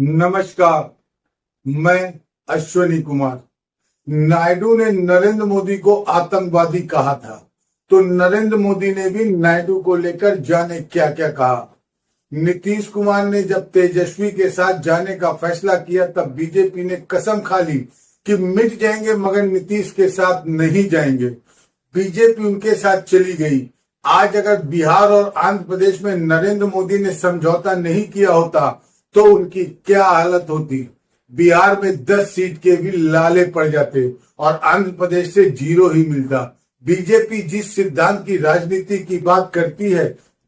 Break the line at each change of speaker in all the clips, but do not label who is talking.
नमस्कार, मैं अश्वनी कुमार। नायडू ने नरेंद्र मोदी को आतंकवादी कहा था, तो नरेंद्र मोदी ने भी नायडू को लेकर जाने क्या क्या कहा। नीतीश कुमार ने जब तेजस्वी के साथ जाने का फैसला किया, तब बीजेपी ने कसम खा ली कि मिट जाएंगे मगर नीतीश के साथ नहीं जाएंगे। बीजेपी उनके साथ चली गई। आज अगर बिहार और आंध्र प्रदेश में नरेंद्र मोदी ने समझौता नहीं किया होता तो उनकी क्या हालत होती। बिहार में 10 सीट के भी लाले पड़ जाते और आंध्र प्रदेश से 0 ही मिलता। बीजेपी जिस सिद्धांत की राजनीति की बात करती है,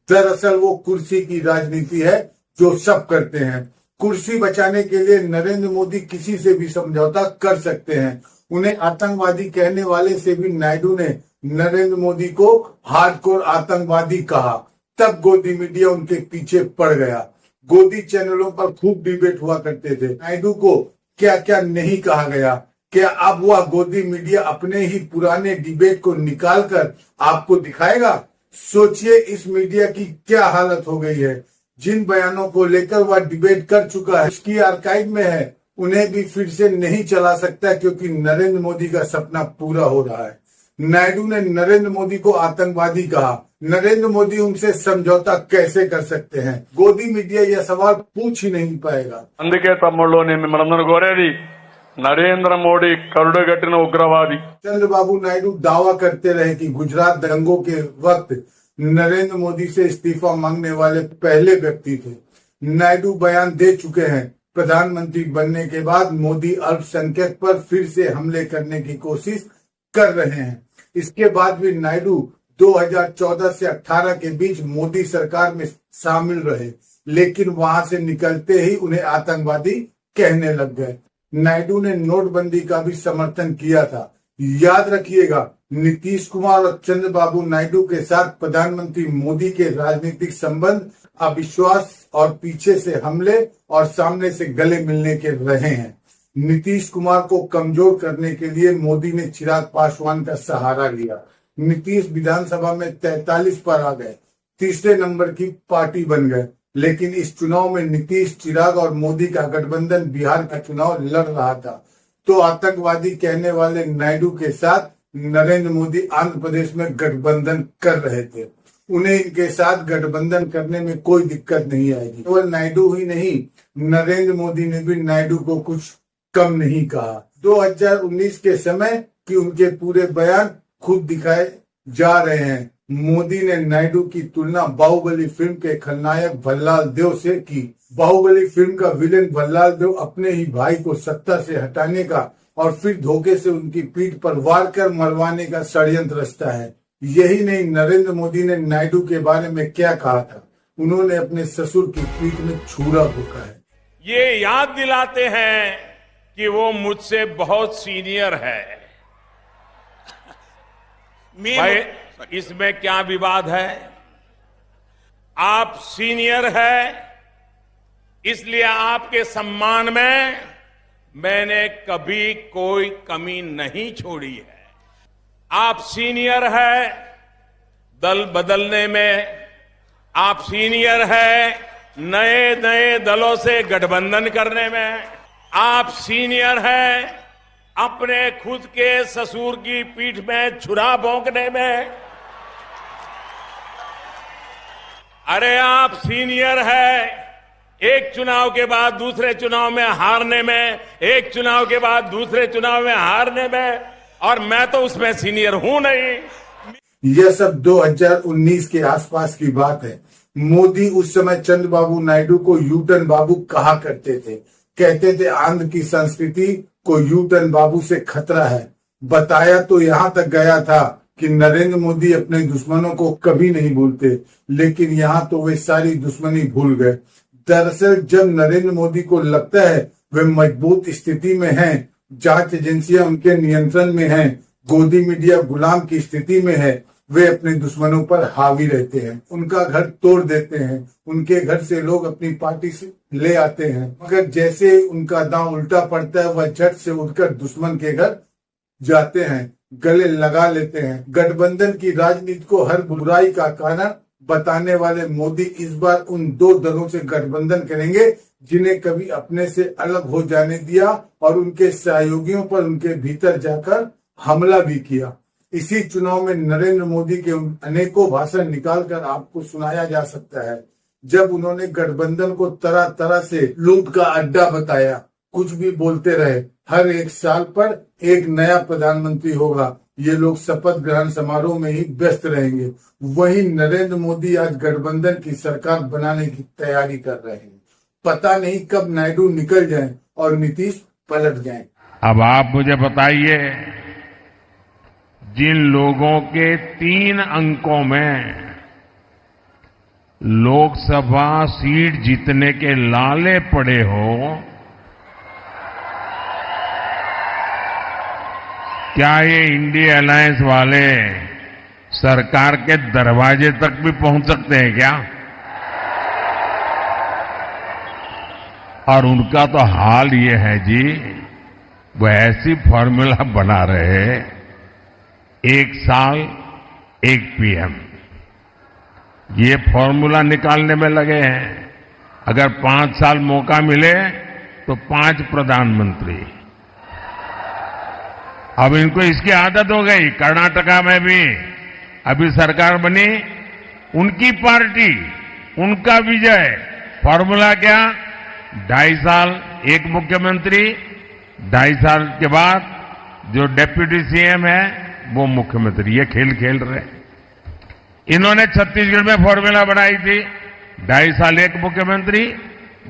दरअसल वो कुर्सी की राजनीति है जो सब करते हैं। कुर्सी बचाने के लिए नरेंद्र मोदी किसी से भी समझौता कर सकते हैं। उन्हें आतंकवादी कहने वाले से भी नायडू ने नरेंद्र मोदी को हार्डकोर आतंकवादी कहा। तब गोदी मीडिया उनके पीछे पड़ गया। गोदी चैनलों पर खूब डिबेट हुआ करते थे। नायडू को क्या क्या नहीं कहा गया। क्या अब वह गोदी मीडिया अपने ही पुराने डिबेट को निकालकर आपको दिखाएगा? सोचिए इस मीडिया की क्या हालत हो गई है। जिन बयानों को लेकर वह डिबेट कर चुका है, उसकी आर्काइव में है, उन्हें भी फिर से नहीं चला सकता क्योंकि नरेंद्र मोदी का सपना पूरा हो रहा है। नायडू ने नरेंद्र मोदी को आतंकवादी कहा। नरेंद्र मोदी उनसे समझौता कैसे कर सकते हैं? गोदी मीडिया यह सवाल पूछ ही नहीं पाएगा।
అందుకే తమ్ముళ్ళు నేను మిమ్మల్ని కోరేది नरेंद्र मोदी करुड़गट्टिन उग्रवादी।
चंद्रबाबू नायडू दावा करते रहे कि गुजरात दंगों के वक्त नरेंद्र मोदी से इस्तीफा मांगने वाले पहले व्यक्ति थे। नायडू बयान दे चुके हैं, प्रधानमंत्री बनने के बाद मोदी अल्पसंख्यक पर फिर से हमले करने की कोशिश कर रहे हैं। इसके बाद भी नायडू 2014 से 18 के बीच मोदी सरकार में शामिल रहे, लेकिन वहां से निकलते ही उन्हें आतंकवादी कहने लग गए। नायडू ने नोटबंदी का भी समर्थन किया था। याद रखिएगा, नीतीश कुमार और चंद्रबाबू नायडू के साथ प्रधानमंत्री मोदी के राजनीतिक संबंध अविश्वास और पीछे से हमले और सामने से गले मिलने के रहे हैं। नीतीश कुमार को कमजोर करने के लिए मोदी ने चिराग पासवान का सहारा लिया। नीतीश विधानसभा में 43 पर आ गए, तीसरे नंबर की पार्टी बन गए। लेकिन इस चुनाव में नीतीश, चिराग और मोदी का गठबंधन बिहार का चुनाव लड़ रहा था, तो आतंकवादी कहने वाले नायडू के साथ नरेंद्र मोदी आंध्र प्रदेश में गठबंधन कर रहे थे। उन्हें इनके साथ गठबंधन करने में कोई दिक्कत नहीं आएगी। केवल नायडू ही नहीं, नरेंद्र मोदी ने भी नायडू को कुछ कम नहीं कहा। 2019 के समय की उनके पूरे बयान खुद दिखाए जा रहे हैं। मोदी ने नायडू की तुलना बाहुबली फिल्म के खलनायक भल्लाल देव से की। बाहुबली फिल्म का विलेन भल्लाल देव अपने ही भाई को सत्ता से हटाने का और फिर धोखे से उनकी पीठ पर वार कर मरवाने का षड्यंत्र रचता है। यही नहीं, नरेंद्र मोदी ने नायडू के बारे में क्या कहा था? उन्होंने अपने ससुर की पीठ में छुरा भोंका है।
ये याद दिलाते हैं कि वो मुझसे बहुत सीनियर है। भाई, इसमें क्या विवाद है? आप सीनियर है, इसलिए आपके सम्मान में मैंने कभी कोई कमी नहीं छोड़ी है। आप सीनियर है दल बदलने में, आप सीनियर है नए नए दलों से गठबंधन करने में, आप सीनियर है अपने खुद के ससुर की पीठ में छुरा भोंकने में। अरे आप सीनियर है एक चुनाव के बाद दूसरे चुनाव में हारने में, एक चुनाव के बाद दूसरे चुनाव में हारने में, और मैं तो उसमें सीनियर हूं नहीं।
यह सब 2019 के आसपास की बात है। मोदी उस समय चंद्रबाबू नायडू को यूटर्न बाबू कहा करते थे। कहते थे आंध्र की संस्कृति को यूटर्न बाबू से खतरा है। बताया तो यहां तक गया था कि नरेंद्र मोदी अपने दुश्मनों को कभी नहीं भूलते, लेकिन यहाँ तो वे सारी दुश्मनी भूल गए। दरअसल जब नरेंद्र मोदी को लगता है वे मजबूत स्थिति में हैं, जांच एजेंसियां उनके नियंत्रण में हैं, गोदी मीडिया गुलाम की स्थिति में है, वे अपने दुश्मनों पर हावी रहते हैं, उनका घर तोड़ देते हैं, उनके घर से लोग अपनी पार्टी से ले आते हैं। मगर जैसे उनका दांव उल्टा पड़ता है, वह झट से उठकर दुश्मन के घर जाते हैं, गले लगा लेते हैं। गठबंधन की राजनीति को हर बुराई का कारण बताने वाले मोदी इस बार उन दो दलों से गठबंधन करेंगे जिन्हें कभी अपने से अलग हो जाने दिया और उनके सहयोगियों पर उनके भीतर जाकर हमला भी किया। इसी चुनाव में नरेंद्र मोदी के अनेकों भाषण निकालकर आपको सुनाया जा सकता है, जब उन्होंने गठबंधन को तरह तरह से लूट का अड्डा बताया। कुछ भी बोलते रहे, हर एक साल पर एक नया प्रधानमंत्री होगा। ये लोग शपथ ग्रहण समारोह में ही व्यस्त रहेंगे। वहीं नरेंद्र मोदी आज गठबंधन की सरकार बनाने की तैयारी कर रहे हैं। पता नहीं कब नायडू निकल जाएं और नीतीश पलट जाएं।
अब आप मुझे बताइए, जिन लोगों के 3 अंकों में लोकसभा सीट जीतने के लाले पड़े हो, क्या ये इंडिया अलायंस वाले सरकार के दरवाजे तक भी पहुंच सकते हैं क्या? और उनका तो हाल ये है जी, वो ऐसी फॉर्मूला बना रहे, 1 साल 1 पीएम, ये फॉर्मूला निकालने में लगे हैं। अगर 5 साल मौका मिले तो 5 प्रधानमंत्री। अब इनको इसकी आदत हो गई। कर्नाटका में भी अभी सरकार बनी, उनकी पार्टी, उनका विजय। फॉर्मूला क्या? 2.5 साल एक मुख्यमंत्री, 2.5 साल के बाद जो डिप्टी सीएम है वो मुख्यमंत्री। ये खेल खेल रहे। इन्होंने छत्तीसगढ़ में फॉर्मूला बनाई थी, 2.5 साल एक मुख्यमंत्री,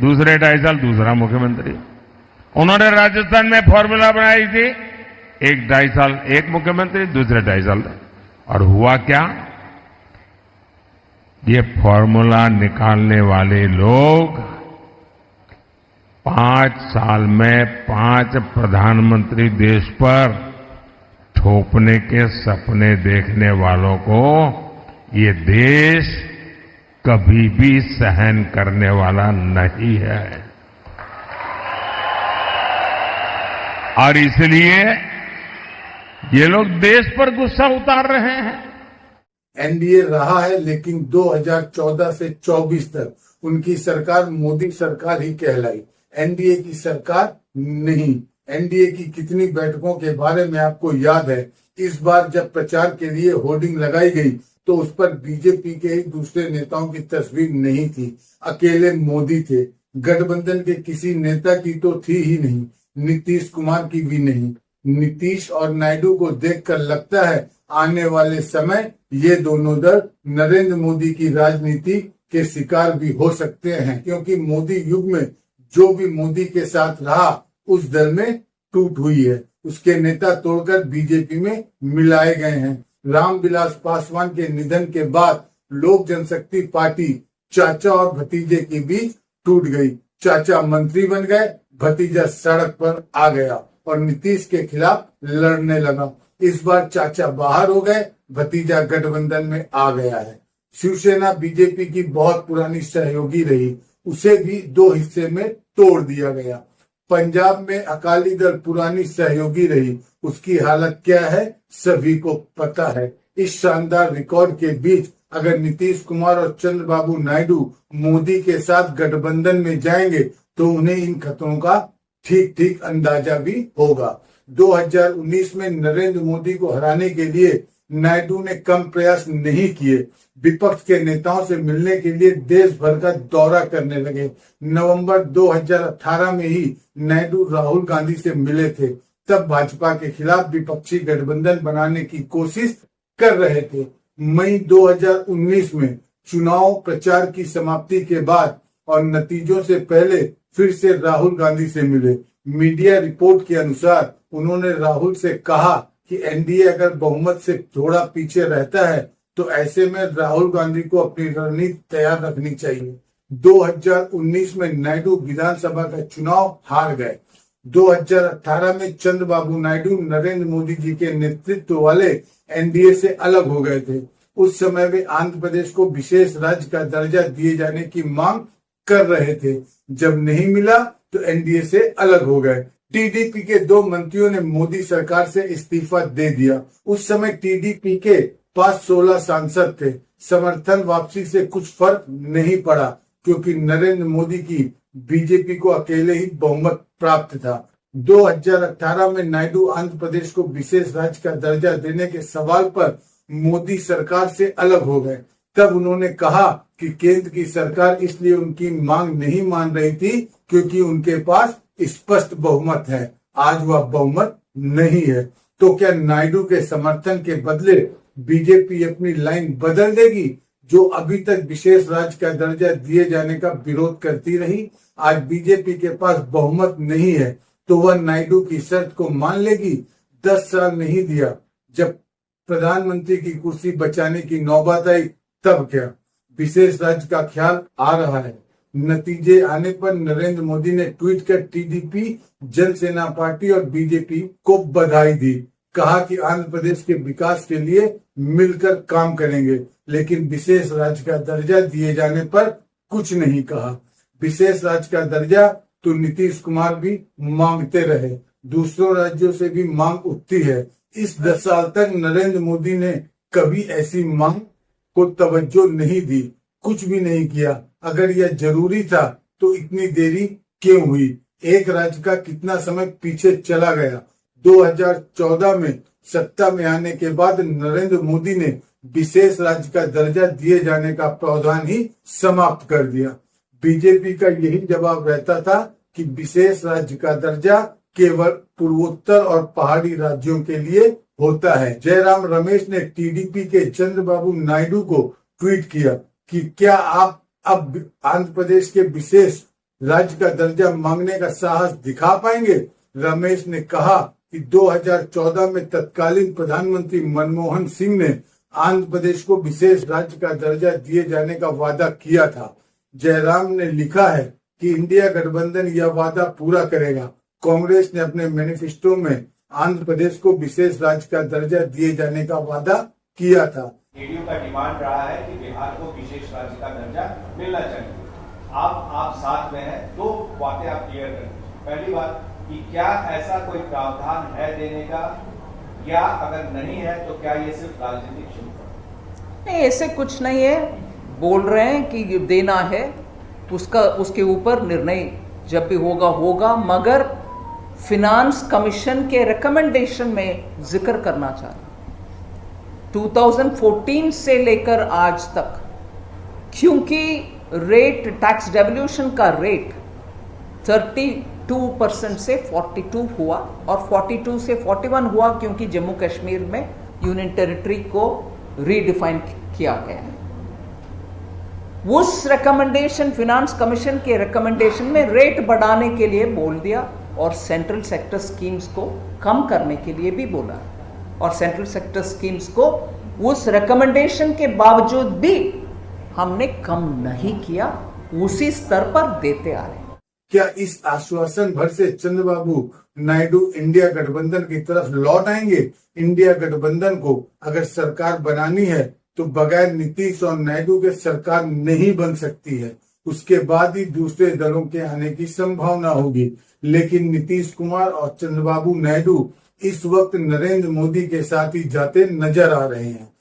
दूसरे 2.5 साल दूसरा मुख्यमंत्री। उन्होंने राजस्थान में फॉर्मूला बनाई थी, एक 2.5 साल एक मुख्यमंत्री, दूसरे 2.5 साल। और हुआ क्या? ये फॉर्मूला निकालने वाले लोग 5 साल में 5 प्रधानमंत्री देश पर थोपने के सपने देखने वालों को ये देश कभी भी सहन करने वाला नहीं है। और इसलिए ये लोग देश पर गुस्सा उतार रहे हैं।
एनडीए रहा है, लेकिन 2014 से 24 तक उनकी सरकार मोदी सरकार ही कहलाई, एनडीए की सरकार नहीं। एनडीए की कितनी बैठकों के बारे में आपको याद है? इस बार जब प्रचार के लिए होर्डिंग लगाई गई तो उस पर बीजेपी के ही दूसरे नेताओं की तस्वीर नहीं थी, अकेले मोदी थे। गठबंधन के किसी नेता की तो थी ही नहीं, नीतीश कुमार की भी नहीं। नीतीश और नायडू को देखकर लगता है आने वाले समय ये दोनों दल नरेंद्र मोदी की राजनीति के शिकार भी हो सकते हैं, क्योंकि मोदी युग में जो भी मोदी के साथ रहा उस दल में टूट हुई है। उसके नेता तोड़कर बीजेपी में मिलाए गए हैं। रामविलास पासवान के निधन के बाद लोक जनशक्ति पार्टी चाचा और भतीजे के बीच टूट गई। चाचा मंत्री बन गए, भतीजा सड़क पर आ गया और नीतीश के खिलाफ लड़ने लगा। इस बार चाचा बाहर हो गए, भतीजा गठबंधन में आ गया है। शिवसेना बीजेपी की बहुत पुरानी सहयोगी रही, उसे भी 2 हिस्से में तोड़ दिया गया। पंजाब में अकाली दल पुरानी सहयोगी रही, उसकी हालत क्या है सभी को पता है। इस शानदार रिकॉर्ड के बीच अगर नीतीश कुमार और चंद्रबाबू नायडू मोदी के साथ गठबंधन में जाएंगे तो उन्हें इन खतरों का ठीक ठीक अंदाजा भी होगा। 2019 में नरेंद्र मोदी को हराने के लिए नायडू ने कम प्रयास नहीं किए। विपक्ष के नेताओं से मिलने के लिए देश भर का दौरा करने लगे। नवंबर 2018 में ही नायडू राहुल गांधी से मिले थे। तब भाजपा के खिलाफ विपक्षी गठबंधन बनाने की कोशिश कर रहे थे। मई 2019 में चुनाव प्रचार की समाप्ति के बाद और नतीजों से पहले फिर से राहुल गांधी से मिले। मीडिया रिपोर्ट के अनुसार उन्होंने राहुल से कहा कि एनडीए अगर बहुमत से थोड़ा पीछे रहता है तो ऐसे में राहुल गांधी को अपनी रणनीति तैयार रखनी चाहिए। 2019 में नायडू विधानसभा का चुनाव हार गए। 2018 में चंद्रबाबू नायडू नरेंद्र मोदी जी के नेतृत्व वाले एनडीए से अलग हो गए थे। उस समय वे आंध्र प्रदेश को विशेष राज्य का दर्जा दिए जाने की मांग कर रहे थे। जब नहीं मिला तो एनडीए से अलग हो गए। टीडीपी के 2 मंत्रियों ने मोदी सरकार से इस्तीफा दे दिया। उस समय टीडीपी के पास 16 सांसद थे। समर्थन वापसी से कुछ फर्क नहीं पड़ा क्योंकि नरेंद्र मोदी की बीजेपी को अकेले ही बहुमत प्राप्त था। 2018 में नायडू आंध्र प्रदेश को विशेष राज्य का दर्जा देने के सवाल पर मोदी सरकार से अलग हो गए। तब उन्होंने कहा कि केंद्र की सरकार इसलिए उनकी मांग नहीं मान रही थी क्योंकि उनके पास स्पष्ट बहुमत है। आज वह बहुमत नहीं है। तो क्या नायडू के समर्थन के बदले बीजेपी अपनी लाइन बदल देगी, जो अभी तक विशेष राज्य का दर्जा दिए जाने का विरोध करती रही? आज बीजेपी के पास बहुमत नहीं है तो वह नायडू की शर्त को मान लेगी। 10 साल नहीं दिया, जब प्रधानमंत्री की कुर्सी बचाने की नौबत आई तब क्या? विशेष राज्य का ख्याल आ रहा है। नतीजे आने पर नरेंद्र मोदी ने ट्वीट कर टीडीपी, जनसेना पार्टी और बीजेपी को बधाई दी। कहा कि आंध्र प्रदेश के विकास के लिए मिलकर काम करेंगे, लेकिन विशेष राज्य का दर्जा दिए जाने पर कुछ नहीं कहा। विशेष राज्य का दर्जा तो नीतीश कुमार भी मांगते रहे, दूसरों राज्यों से भी मांग उठती है। इस 10 साल तक नरेंद्र मोदी ने कभी ऐसी मांग को तवज्जो नहीं दी, कुछ भी नहीं किया। अगर यह जरूरी था तो इतनी देरी क्यों हुई? एक राज्य का कितना समय पीछे चला गया। 2014 में सत्ता में आने के बाद नरेंद्र मोदी ने विशेष राज्य का दर्जा दिए जाने का प्रावधान ही समाप्त कर दिया। बीजेपी का यही जवाब रहता था कि विशेष राज्य का दर्जा केवल पूर्वोत्तर और पहाड़ी राज्यों के लिए होता है। जयराम रमेश ने टीडीपी के चंद्रबाबू नायडू को ट्वीट किया कि क्या आप अब आंध्र प्रदेश के विशेष राज्य का दर्जा मांगने का साहस दिखा पाएंगे? रमेश ने कहा कि 2014 में तत्कालीन प्रधानमंत्री मनमोहन सिंह ने आंध्र प्रदेश को विशेष राज्य का दर्जा दिए जाने का वादा किया था। जयराम ने लिखा है कि इंडिया गठबंधन यह वादा पूरा करेगा। कांग्रेस ने अपने मैनिफेस्टो में आंध्र प्रदेश को विशेष राज्य का दर्जा दिए जाने का वादा किया था।
जेडीयू का डिमांड रहा है कि बिहार को विशेष राज्य का दर्जा मिलना चाहिए। आप साथ में हैं, दो बातें आप क्लियर करें। पहली बात कि क्या ऐसा कोई प्रावधान है देने का, या अगर नहीं है तो क्या ये सिर्फ राजनीतिक शुल्क है?
नहीं, ऐसे कुछ नहीं है। बोल रहे हैं कि देना है, उसके ऊपर निर्णय जब भी होगा, मगर फिनांस कमीशन के रिकमेंडेशन में जिक्र करना चाह रहा 2014 से लेकर आज तक, क्योंकि रेट, टैक्स डेवल्यूशन का रेट 32% से 42 हुआ और 42 से 41 हुआ क्योंकि जम्मू कश्मीर में यूनियन टेरिटरी को रीडिफाइन किया गया है। उस रिकमेंडेशन, फिनांस कमीशन के रिकमेंडेशन में रेट बढ़ाने के लिए बोल दिया और सेंट्रल सेक्टर स्कीम्स को कम करने के लिए भी बोला, और सेंट्रल सेक्टर स्कीम्स को उस रिकमेंडेशन के बावजूद भी हमने कम नहीं किया, उसी स्तर पर देते आ रहे।
क्या इस आश्वासन भर से चंद्रबाबू नायडू इंडिया गठबंधन की तरफ लौट आएंगे? इंडिया गठबंधन को अगर सरकार बनानी है तो बगैर नीतीश और नायडू के सरकार नहीं बन सकती है। उसके बाद ही दूसरे दलों के आने की संभावना होगी। लेकिन नीतीश कुमार और चंद्रबाबू नायडू इस वक्त नरेंद्र मोदी के साथ ही जाते नजर आ रहे हैं।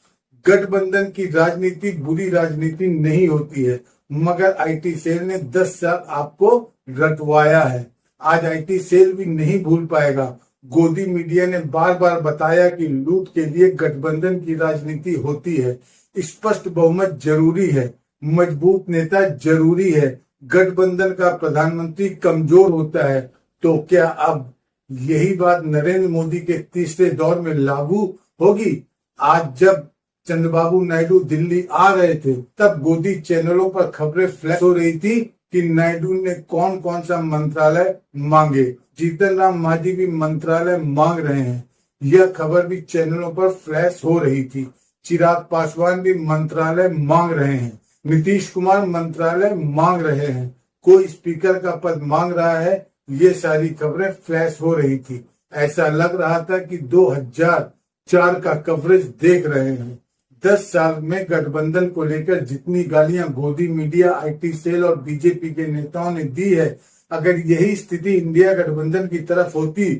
गठबंधन की राजनीति बुरी राजनीति नहीं होती है, मगर आईटी सेल ने 10 साल आपको रटवाया है। आज आईटी सेल भी नहीं भूल पाएगा। गोदी मीडिया ने बार बार बताया कि लूट के लिए गठबंधन की राजनीति होती है। स्पष्ट बहुमत जरूरी है, मजबूत नेता जरूरी है। गठबंधन का प्रधानमंत्री कमजोर होता है। तो क्या अब यही बात नरेंद्र मोदी के तीसरे दौर में लागू होगी? आज जब चंद्रबाबू नायडू दिल्ली आ रहे थे तब गोदी चैनलों पर खबरें फ्लैश हो रही थी कि नायडू ने कौन कौन सा मंत्रालय मांगे। जीतन राम मांझी भी मंत्रालय मांग रहे हैं, यह खबर भी चैनलों पर फ्लैश हो रही थी। चिराग पासवान भी मंत्रालय मांग रहे हैं, नीतीश कुमार मंत्रालय मांग रहे हैं, कोई स्पीकर का पद मांग रहा है। ये सारी खबरें फ्लैश हो रही थी। ऐसा लग रहा था कि 2004 का कवरेज देख रहे हैं। 10 साल में गठबंधन को लेकर जितनी गालियां गोदी मीडिया, आईटी सेल और बीजेपी के नेताओं ने दी है, अगर यही स्थिति इंडिया गठबंधन की तरफ होती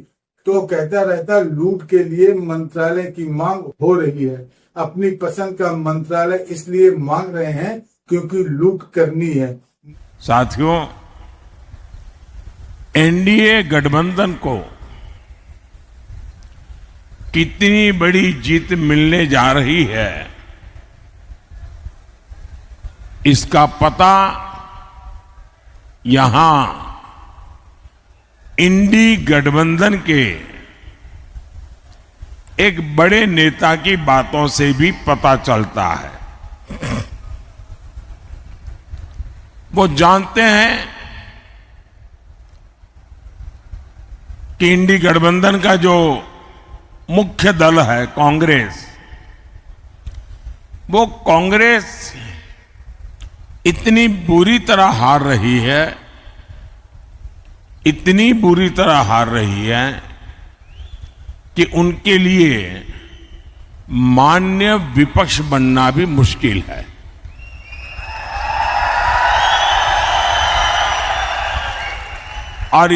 तो कहता रहता लूट के लिए मंत्रालय की मांग हो रही है। अपनी पसंद का मंत्रालय इसलिए मांग रहे हैं क्योंकि लूट करनी है।
साथियों, एनडीए गठबंधन को कितनी बड़ी जीत मिलने जा रही है, इसका पता यहां इंडी गठबंधन के एक बड़े नेता की बातों से भी पता चलता है। वो जानते हैं कि इंडी गठबंधन का जो मुख्य दल है कांग्रेस, वो कांग्रेस इतनी बुरी तरह हार रही है, इतनी बुरी तरह हार रही है कि उनके लिए मान्य विपक्ष बनना भी मुश्किल है। और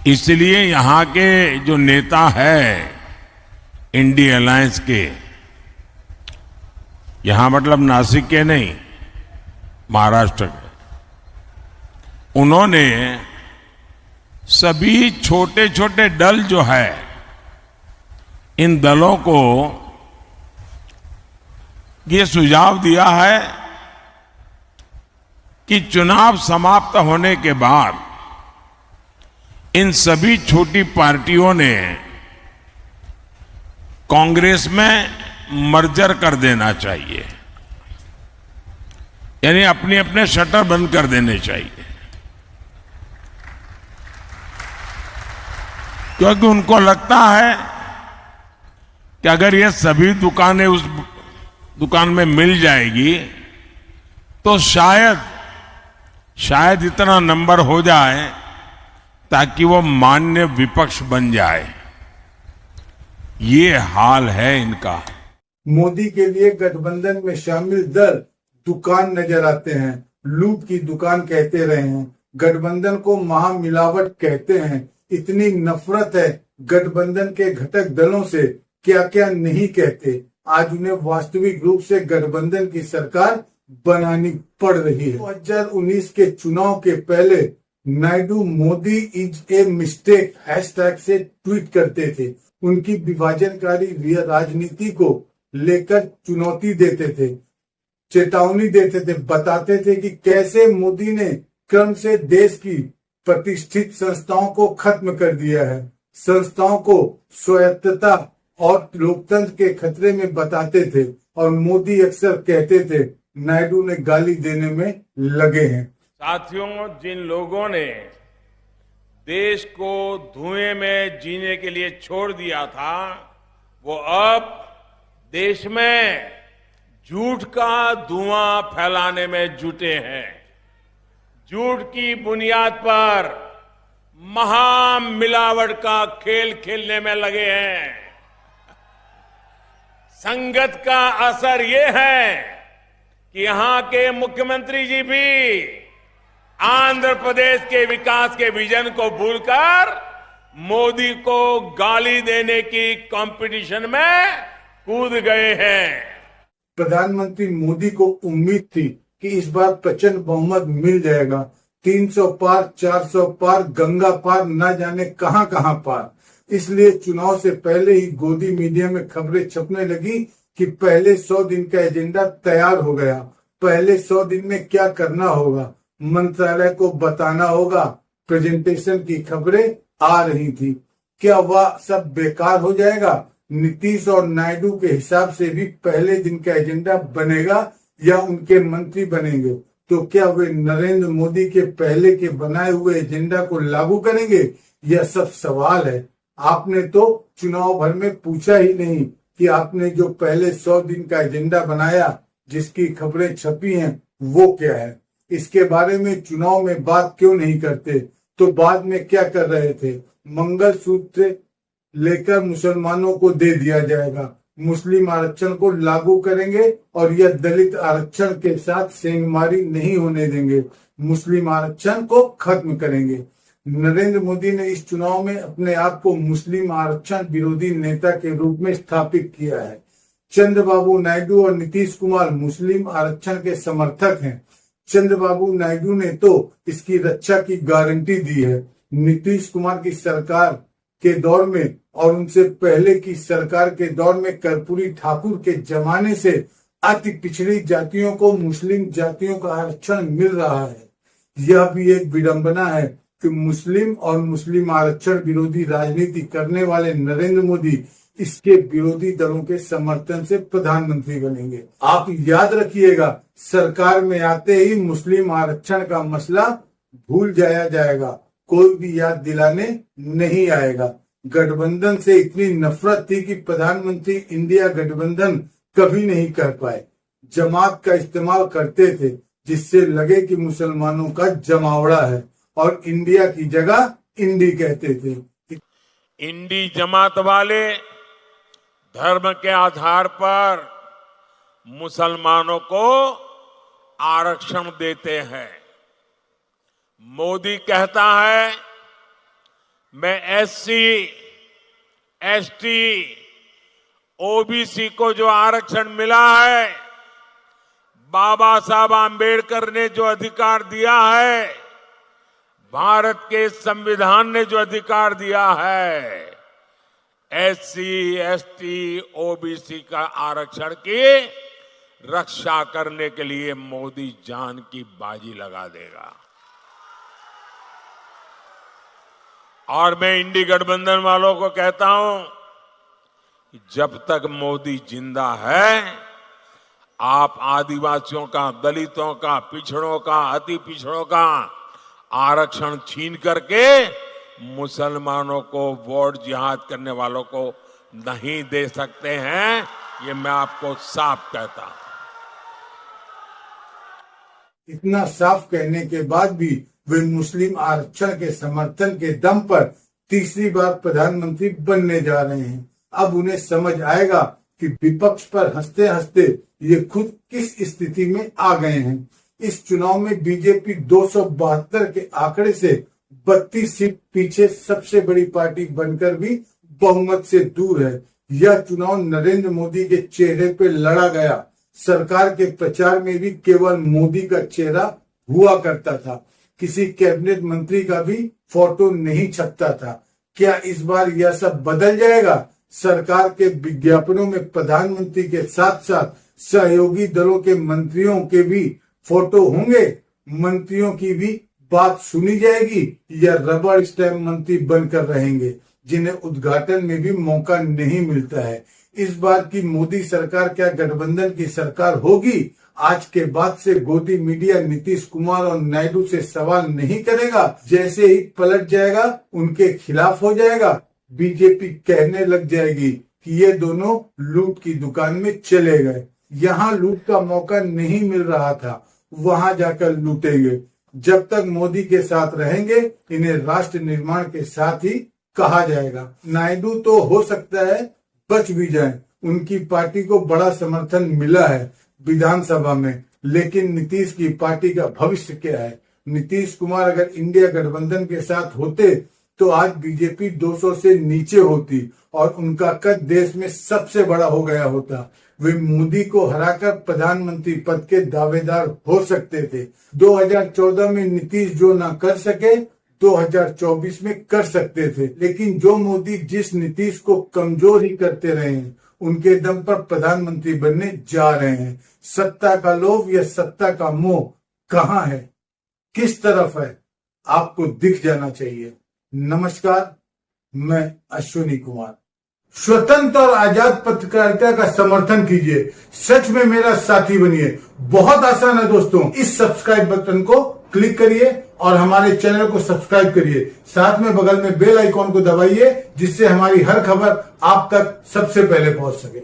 इसलिए यहां के जो नेता है इंडी अलायंस के, यहां मतलब नासिक के नहीं, महाराष्ट्र के, उन्होंने सभी छोटे छोटे दल जो है, इन दलों को ये सुझाव दिया है कि चुनाव समाप्त होने के बाद इन सभी छोटी पार्टियों ने कांग्रेस में मर्जर कर देना चाहिए, यानी अपने अपने शटर बंद कर देने चाहिए, क्योंकि उनको लगता है कि अगर ये सभी दुकानें उस दुकान में मिल जाएगी तो शायद इतना नंबर हो जाए ताकि वो मान्य विपक्ष बन जाए। ये हाल है इनका।
मोदी के लिए गठबंधन में शामिल दल दुकान नजर आते हैं, लूट की दुकान कहते रहे हैं, गठबंधन को महामिलावट कहते हैं। इतनी नफरत है गठबंधन के घटक दलों से, क्या क्या नहीं कहते। आज उन्हें वास्तविक रूप से गठबंधन की सरकार बनानी पड़ रही है। 2019 के चुनाव के पहले Naidu Modi is a mistake hashtag से ट्वीट करते थे। उनकी विभाजनकारी राजनीति को लेकर चुनौती देते थे, चेतावनी देते थे, बताते थे कि कैसे मोदी ने क्रम से देश की प्रतिष्ठित संस्थाओं को खत्म कर दिया है। संस्थाओं को स्वायत्तता और लोकतंत्र के खतरे में बताते थे और मोदी अक्सर कहते थे नायडू ने गाली देने में लगे हैं।
साथियों, जिन लोगों ने देश को धुएं में जीने के लिए छोड़ दिया था, वो अब देश में झूठ का धुआं फैलाने में जुटे हैं। झूठ की बुनियाद पर महामिलावट का खेल खेलने में लगे हैं। संगत का असर ये है कि यहां के मुख्यमंत्री जी भी आंध्र प्रदेश के विकास के विजन को भूलकर मोदी को गाली देने की कंपटीशन में कूद गए हैं।
प्रधानमंत्री मोदी को उम्मीद थी कि इस बार प्रचंड बहुमत मिल जाएगा। 300 पार, 400 पार, गंगा पार, न जाने कहां कहां पार। इसलिए चुनाव से पहले ही गोदी मीडिया में खबरें छपने लगी कि पहले 100 दिन का एजेंडा तैयार हो गया। पहले 100 दिन में क्या करना होगा, मंत्रालय को बताना होगा। प्रेजेंटेशन की खबरें आ रही थी। क्या वह सब बेकार हो जाएगा? नीतीश और नायडू के हिसाब से भी पहले दिन का एजेंडा बनेगा या उनके मंत्री बनेंगे? तो क्या वे नरेंद्र मोदी के पहले के बनाए हुए एजेंडा को लागू करेंगे? यह सब सवाल है। आपने तो चुनाव भर में पूछा ही नहीं कि आपने जो पहले 100 दिन का एजेंडा बनाया, जिसकी खबरें छपी हैं, वो क्या है। इसके बारे में चुनाव में बात क्यों नहीं करते? तो बाद में क्या कर रहे थे? मंगलसूत्र लेकर मुसलमानों को दे दिया जाएगा, मुस्लिम आरक्षण को लागू करेंगे और यह दलित आरक्षण के साथ सेंधमारी नहीं होने देंगे, मुस्लिम आरक्षण को खत्म करेंगे। नरेंद्र मोदी ने इस चुनाव में अपने आप को मुस्लिम आरक्षण विरोधी नेता के रूप में स्थापित किया है। चंद्रबाबू नायडू और नीतीश कुमार मुस्लिम आरक्षण के समर्थक हैं। चंद्रबाबू नायडू ने तो इसकी रक्षा की गारंटी दी है। नीतीश कुमार की सरकार के दौर में और उनसे पहले की सरकार के दौर में कर्पूरी ठाकुर के जमाने से अति पिछड़ी जातियों को मुस्लिम जातियों का आरक्षण मिल रहा है। यह भी एक विडंबना है कि मुस्लिम और मुस्लिम आरक्षण विरोधी राजनीति करने वाले नरेंद्र मोदी इसके विरोधी दलों के समर्थन से प्रधानमंत्री बनेंगे। आप याद रखिएगा, सरकार में आते ही मुस्लिम आरक्षण का मसला भूल जाया जाएगा, कोई भी याद दिलाने नहीं आएगा। गठबंधन से इतनी नफरत थी कि प्रधानमंत्री इंडिया गठबंधन कभी नहीं कर पाए। जमात का इस्तेमाल करते थे जिससे लगे कि मुसलमानों का जमावड़ा है और इंडिया की जगह इंडी कहते थे।
इंडी जमात वाले धर्म के आधार पर मुसलमानों को आरक्षण देते हैं। मोदी कहता है मैं एससी, एसटी, ओबीसी को जो आरक्षण मिला है, बाबा साहब आंबेडकर ने जो अधिकार दिया है, भारत के संविधान ने जो अधिकार दिया है, एससी, एसटी, ओबीसी का आरक्षण की रक्षा करने के लिए मोदी जान की बाजी लगा देगा। और मैं इंडी गठबंधन वालों को कहता हूं कि जब तक मोदी जिंदा है, आप आदिवासियों का, दलितों का, पिछड़ों का, अति पिछड़ों का आरक्षण छीन करके मुसलमानों को वोट जिहाद करने वालों को नहीं दे सकते हैं। ये मैं आपको साफ कहता हूं।
इतना साफ कहने के बाद भी वे मुस्लिम आरक्षण के समर्थन के दम पर तीसरी बार प्रधानमंत्री बनने जा रहे हैं। अब उन्हें समझ आएगा कि विपक्ष पर हंसते हंसते ये खुद किस स्थिति में आ गए हैं। इस चुनाव में बीजेपी 272 के आंकड़े से 32 सीट पीछे सबसे बड़ी पार्टी बनकर भी बहुमत से दूर है। यह चुनाव नरेंद्र मोदी के चेहरे पे लड़ा गया। सरकार के प्रचार में भी केवल मोदी का चेहरा हुआ करता था, किसी कैबिनेट मंत्री का भी फोटो नहीं छपता था। क्या इस बार यह सब बदल जाएगा? सरकार के विज्ञापनों में प्रधानमंत्री के साथ साथ सहयोगी दलों के मंत्रियों के भी फोटो होंगे। मंत्रियों की भी बात सुनी जाएगी या रबड़ स्टैम्प मंत्री बनकर रहेंगे जिन्हें उद्घाटन में भी मौका नहीं मिलता है। इस बार की मोदी सरकार क्या गठबंधन की सरकार होगी? आज के बाद से गोदी मीडिया नीतीश कुमार और नायडू से सवाल नहीं करेगा। जैसे ही पलट जाएगा उनके खिलाफ हो जाएगा। बीजेपी कहने लग जाएगी कि ये दोनों लूट की दुकान में चले गए। यहाँ लूट का मौका नहीं मिल रहा था, वहां जाकर लूटेंगे। जब तक मोदी के साथ रहेंगे इन्हें राष्ट्र निर्माण के साथ ही कहा जाएगा। नायडू तो हो सकता है बच भी जाए, उनकी पार्टी को बड़ा समर्थन मिला है विधानसभा में, लेकिन नीतीश की पार्टी का भविष्य क्या है? नीतीश कुमार अगर इंडिया गठबंधन के साथ होते तो आज बीजेपी 200 से नीचे होती और उनका कद देश में सबसे बड़ा हो गया होता। वे मोदी को हराकर प्रधानमंत्री पद के दावेदार हो सकते थे। 2014 में नीतीश जो ना कर सके 2024 में कर सकते थे, लेकिन जो मोदी जिस नीतीश को कमजोर ही करते रहे हैं उनके दम पर प्रधानमंत्री बनने जा रहे हैं। सत्ता का लोभ या सत्ता का मोह कहाँ है, किस तरफ है, आपको दिख जाना चाहिए। नमस्कार, मैं अश्विनी कुमार। स्वतंत्र और आजाद पत्रकारिता का समर्थन कीजिए, सच में मेरा साथी बनिए। बहुत आसान है दोस्तों, इस सब्सक्राइब बटन को क्लिक करिए और हमारे चैनल को सब्सक्राइब करिए। साथ में बगल में बेल आइकॉन को दबाइए जिससे हमारी हर खबर आप तक सबसे पहले पहुंच सके।